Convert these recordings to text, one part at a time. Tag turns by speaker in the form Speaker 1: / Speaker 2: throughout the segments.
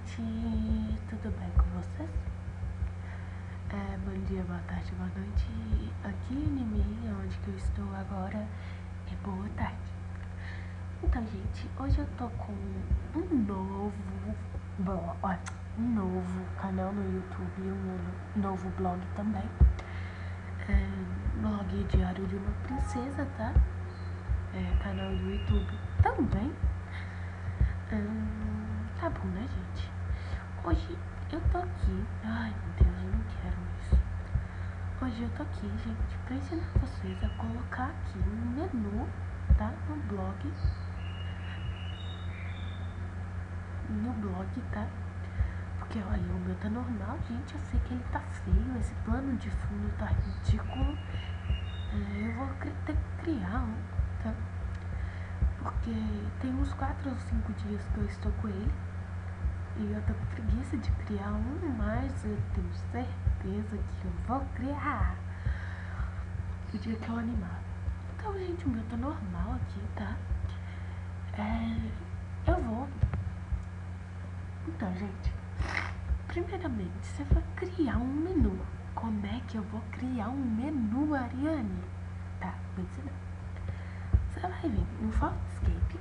Speaker 1: gente, tudo bem com vocês? Bom dia, boa tarde, boa noite. Aqui em mim, onde que eu estou agora, é boa tarde. Então, gente, hoje eu tô com um novo canal no YouTube, um novo blog também. Blog Diário de uma Princesa, tá? Canal do YouTube também. Tá bom, né, gente? Hoje eu tô aqui. Ai, meu Deus, eu não quero isso. Hoje eu tô aqui, gente, pra ensinar vocês a colocar aqui um menu, tá? No blog, tá? Porque, olha, o meu tá normal, gente. Eu sei que ele tá feio. Esse plano de fundo tá ridículo. Eu vou ter que criar um, tá? Porque tem uns 4 ou 5 dias que eu estou com ele. E eu tô com preguiça de criar um, mas eu tenho certeza que eu vou criar o dia que eu animar. Então, gente, o meu tá normal aqui, tá? Eu vou. Então, gente, primeiramente, você vai criar um menu. Como é que eu vou criar um menu, Ariane? Tá, vou ensinar. Você vai vir no Photoscape,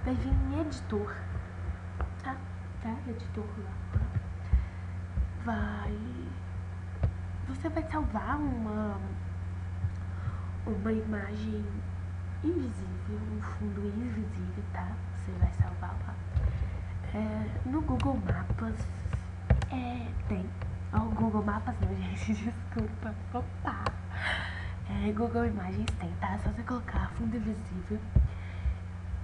Speaker 1: vai vir em editor, tá? Editor lá. Você vai salvar uma imagem invisível, um fundo invisível, tá? Você vai salvar lá. No Google Mapas tem. Google Mapas não, gente, desculpa. Opa! Google Imagens tem, tá? É só você colocar fundo invisível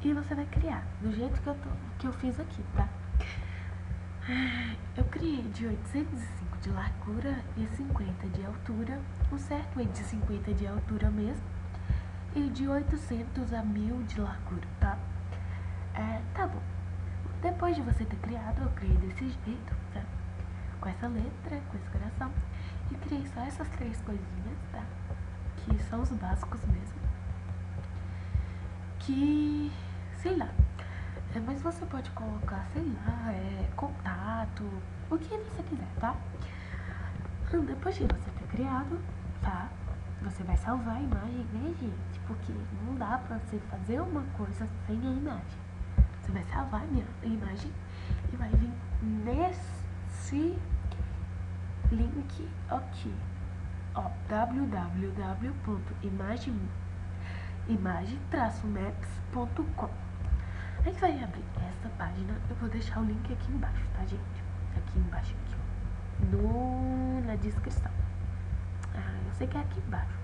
Speaker 1: e você vai criar do jeito que eu fiz aqui, tá? Eu criei de 805 de largura e 50 de altura. O certo é de 50 de altura mesmo. E de 800 a 1000 de largura, tá? Tá bom. Depois de você ter criado, eu criei desse jeito, tá? Com essa letra, com esse coração. E criei só essas 3 coisinhas, tá? Que são os básicos mesmo. Que, sei lá. Mas você pode colocar, sei lá, contato, o que você quiser, tá? Depois de você ter criado, tá? Você vai salvar a imagem, né, gente? Porque não dá pra você fazer uma coisa sem a imagem. Você vai salvar a minha imagem e vai vir nesse link aqui, ó, www.imagem-maps.com. Aí vai abrir essa página. Eu vou deixar o link aqui embaixo, tá, gente? Aqui embaixo, aqui, ó, na descrição. Eu sei que é aqui embaixo.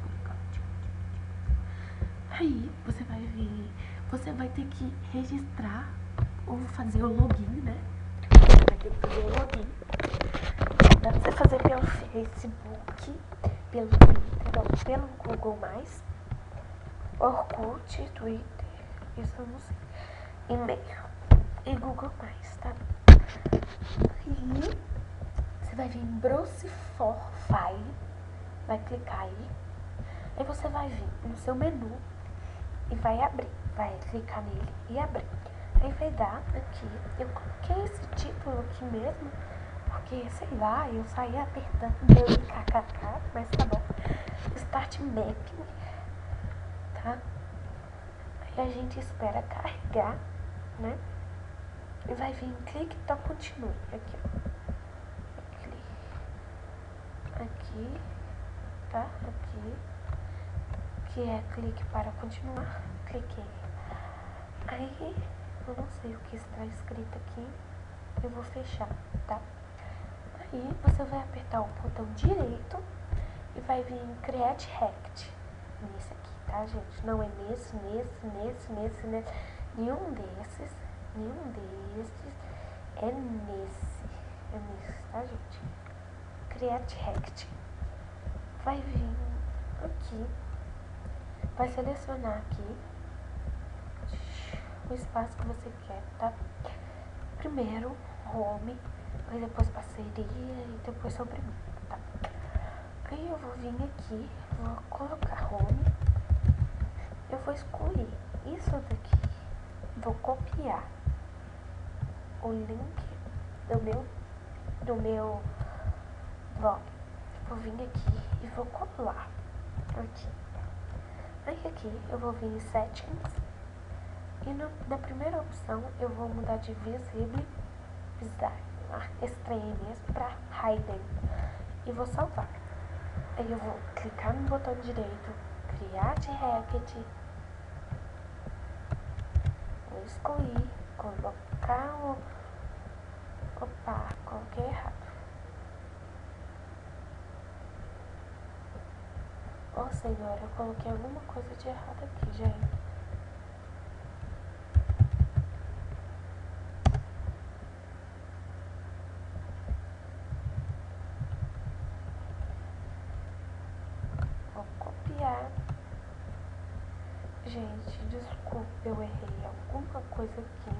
Speaker 1: Aí você vai vir, você vai ter que registrar ou fazer o login, né? Você vai ter que fazer o login. Dá pra você fazer pelo Facebook, pelo Twitter, pelo Google+, Orkut, Twitter, isso eu não sei, e-mail e Google+, tá? E você vai vir em Browse for File, vai clicar aí, aí você vai vir no seu menu e vai abrir, vai clicar nele e abrir. Aí vai dar aqui, eu coloquei esse título aqui mesmo, porque, sei lá, eu saí apertando meu kkk, mas tá bom. Start Mapping, tá? Aí a gente espera carregar, né? E vai vir clique, então continue. Aqui, ó. Aqui, tá? Aqui. Que é clique para continuar. Cliquei. Aí, eu não sei o que está escrito aqui. Eu vou fechar, tá? Aí você vai apertar o botão direito e vai vir em Create Rect. Nesse aqui, tá, gente? Não é nesse. Nenhum desses. É nesse, tá, gente? Create Rect. Vai vir aqui. Vai selecionar aqui o espaço que você quer, tá? Primeiro, home, aí depois parceria e depois sobre mim, tá? Aí eu vou vir aqui, vou colocar home, eu vou excluir isso daqui, vou copiar o link do meu blog. Vou vir aqui e vou colar aqui. Aí aqui eu vou vir em Settings e na primeira opção eu vou mudar de Visible Extreme para Hidden e vou salvar. Aí eu vou clicar no botão direito, Create React, vou excluir, colocar o... Opa, coloquei errado. Ô senhora, eu coloquei alguma coisa de errado aqui, gente. Vou copiar. Gente, desculpa, eu errei alguma coisa aqui.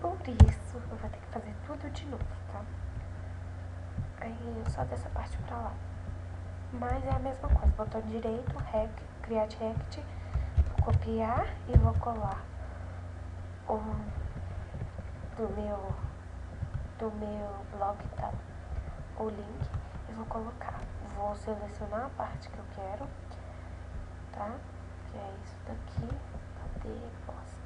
Speaker 1: Por isso, eu vou ter que fazer tudo de novo, tá? Aí, só dessa parte pra lá. Mas é a mesma coisa. Botão direito, Create React, vou copiar e vou colar o do meu blog, tá? O link e vou colocar. Vou selecionar a parte que eu quero, tá? Que é isso daqui. Cadê? Posta.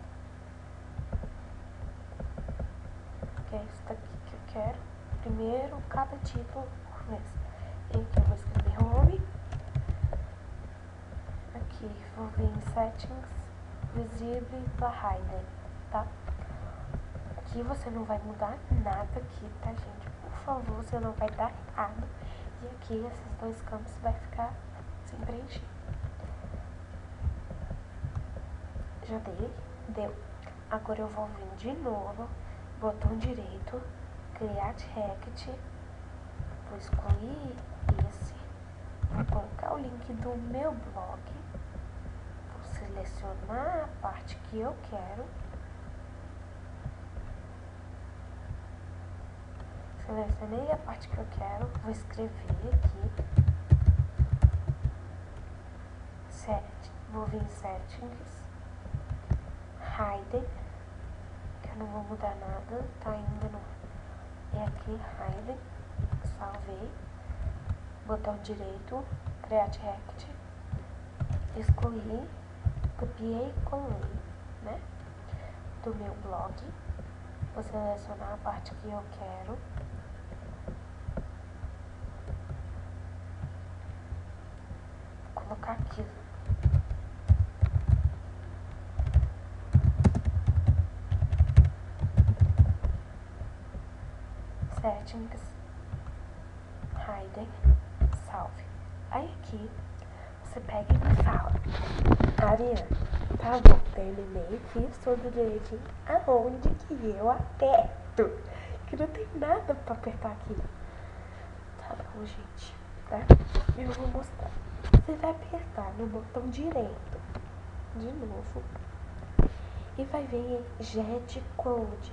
Speaker 1: Que é isso daqui que eu quero. Primeiro, cada título por vez. E aqui eu vou escrever Home. Aqui vou vir em Settings, Visible Hidden, tá? Aqui você não vai mudar nada aqui, tá, gente? Por favor, você não vai dar errado. E aqui esses dois campos vai ficar sem preencher. Já dei? Deu. Agora eu vou vir de novo, botão direito, Create React, vou excluir esse, vou colocar o link do meu blog, vou selecionar a parte que eu quero, selecionei a parte que eu quero, vou escrever aqui, vou vir em Settings, Hidden, que eu não vou mudar nada, tá ainda no... É aqui, Hidden, salvei, botão direito, Create React, excluir, copiei e colei, né, do meu blog, vou selecionar a parte que eu quero, vou colocar aqui, Settings, Hidden, salve. Aí aqui, você pega e me fala, Ariana, tá bom, terminei, fiz tudo direitinho, aonde que eu aperto? Que não tem nada pra apertar aqui. Tá bom, gente, tá? Eu vou mostrar. Você vai apertar no botão direito, de novo, e vai vir Jet Code.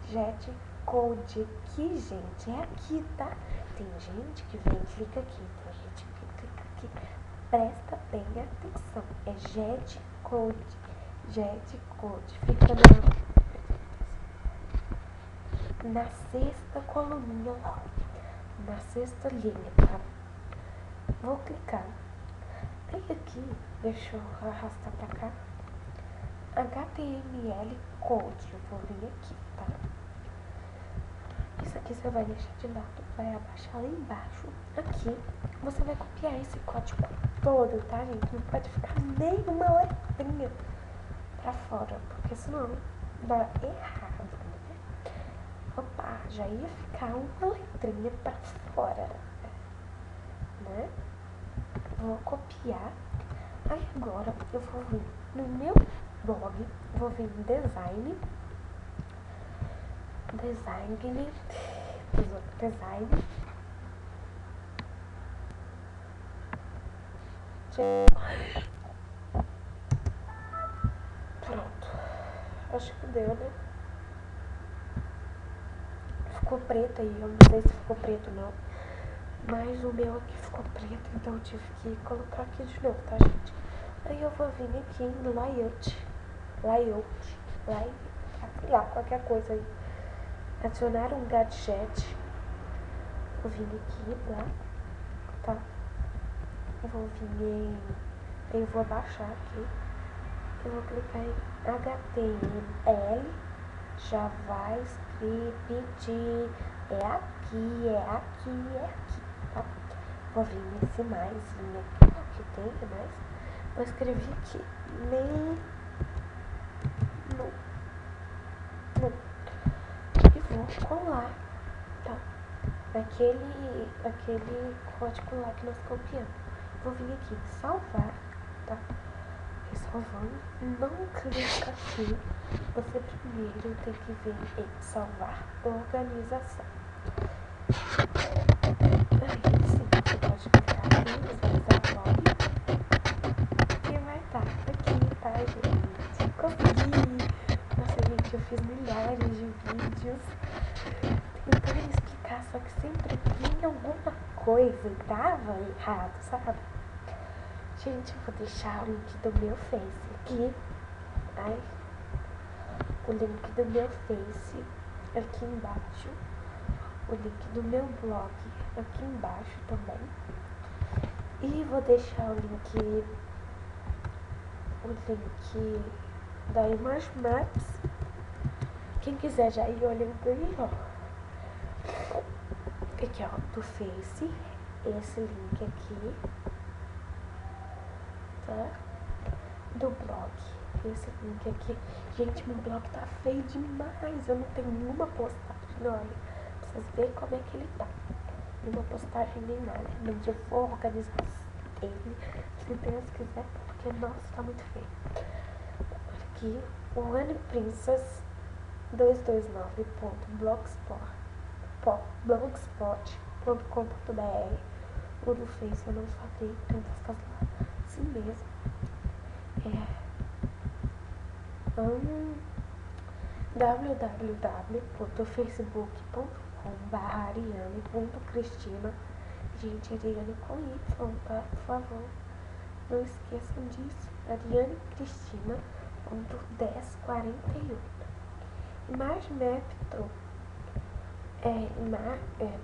Speaker 1: Jet Code aqui, gente, é aqui, tá? Tem gente que vem e clica aqui, tem gente que clica aqui. Presta bem atenção, é Jet Code. Jet Code fica na sexta coluninha lá, na sexta linha, tá? Vou clicar. Aí aqui, deixa eu arrastar pra cá, HTML Code, eu vou vir aqui, tá? Isso aqui você vai deixar de lado, vai abaixar lá embaixo. Aqui, você vai copiar esse código todo, tá, gente? Não pode ficar nenhuma letrinha pra fora, porque senão dá errado, né? Opa, já ia ficar uma letrinha pra fora, né? Vou copiar. Aí agora eu vou vir no meu blog, vou vir em Design, pronto, acho que deu, né? Ficou preto aí, eu não sei se ficou preto não, mas o meu aqui ficou preto, então eu tive que colocar aqui de novo, tá, gente? Aí eu vou vir aqui em Layout, sei lá, qualquer coisa aí. adicionar um gadget. Vou vir aqui, tá? Vou vir em... Eu vou abaixar aqui. Eu vou clicar em HTML, JavaScript. É aqui, tá? Vou vir nesse maisinho aqui, que tem mais. Vou escrever aqui, e vou colar, tá? Aquele código lá que nós copiamos. Vou vir aqui em salvar, tá? E salvando, não clica aqui. Você primeiro tem que vir em salvar organização. Aí sim, você pode clicar aqui, visualizar log, que vai estar aqui, tá, gente? Consegui! Nossa, gente, eu fiz milhares de vídeos tentando explicar, só que sempre vinha alguma coisa e dava errado, sabe? Gente, eu vou deixar o link do meu Face aqui. Ai, o link do meu Face aqui embaixo. O link do meu blog aqui embaixo também. E vou deixar o link da Image Maps. Quem quiser já ir olhando aí, ó. Aqui, ó, do Face. Esse link aqui, tá? Do blog. Esse link aqui. Gente, meu blog tá feio demais. Eu não tenho nenhuma postagem, olha. Pra vocês verem como é que ele tá. Nenhuma postagem nem nada. Mas eu vou organizar ele, se Deus quiser, porque, nossa, tá muito feio. Aqui, o onlyprincess229.blogspot.com.br. O do Face eu não falei, então vou fazer lá assim mesmo. www.facebook.com/ariane.cristina. Gente, Ariane com Y, tá? Por favor, não esqueçam disso. Ariane Cristina, ponto 1048. ImageMapTro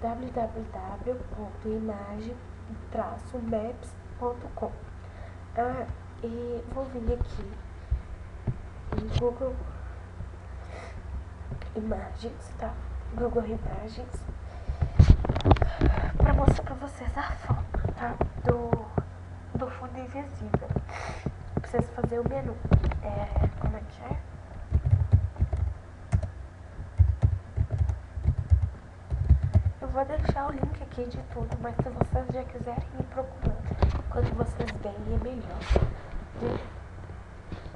Speaker 1: www.image-maps.com. E vou vir aqui em Google Imagens, tá? Google Imagens, pra mostrar pra vocês a foto, tá? Do fundo invisível. Preciso fazer o menu. Como é que é? Eu vou deixar o link aqui de tudo, mas se vocês já quiserem ir procurando, quando vocês veem é melhor.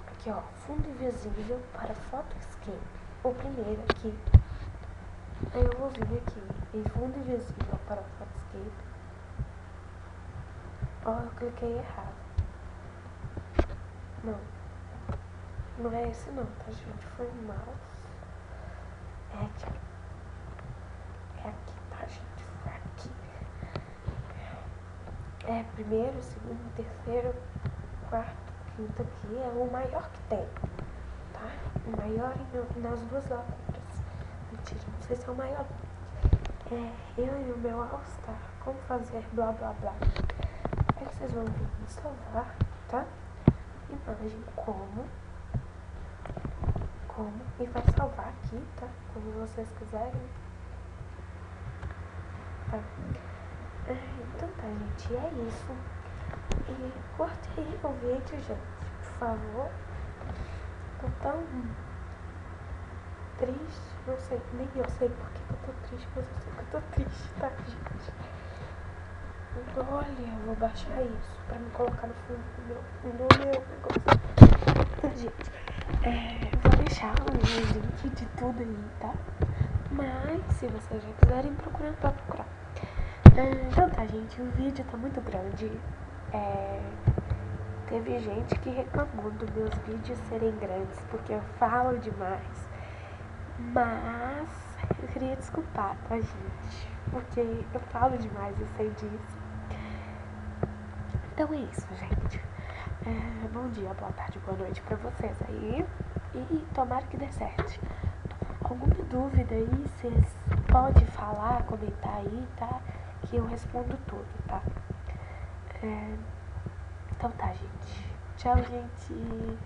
Speaker 1: Aqui, ó, fundo invisível para Photoscape. O primeiro aqui. Aí eu vou vir aqui em fundo invisível para Photoscape. Ó, eu cliquei errado. Não é esse não, tá, gente? Foi mal. É aqui. É aqui, tá, gente? Foi aqui. Primeiro, segundo, terceiro, quarto, quinto aqui. É o maior que tem, tá? O maior nas duas lacunas. Mentira, não sei se é o maior. Eu e o meu All-Star. Como fazer blá blá blá. Aí vocês vão vir em salvar, tá? Imagem como. E vai salvar aqui, tá? Como vocês quiserem. Tá? Então tá, gente. É isso. E curte aí o vídeo, gente. Por favor. Tô tão triste. Não sei, nem eu sei porque eu tô triste, mas eu sei que eu tô triste, tá, gente? Olha, eu vou baixar isso pra me colocar no fundo do meu negócio. Tá, gente? Vou deixar o link de tudo aí, tá? Mas se vocês já quiserem procurar, pode procurar. Então tá, gente, o vídeo tá muito grande. Teve gente que reclamou dos meus vídeos serem grandes porque eu falo demais. Mas eu queria desculpar, tá, gente? Porque eu falo demais, eu sei disso. Então é isso, gente. Bom dia, boa tarde, boa noite pra vocês aí. E tomara que dê certo. Alguma dúvida dúvida aí, vocês podem falar, comentar aí, tá? Que eu respondo tudo, tá? Então tá, gente. Tchau, gente.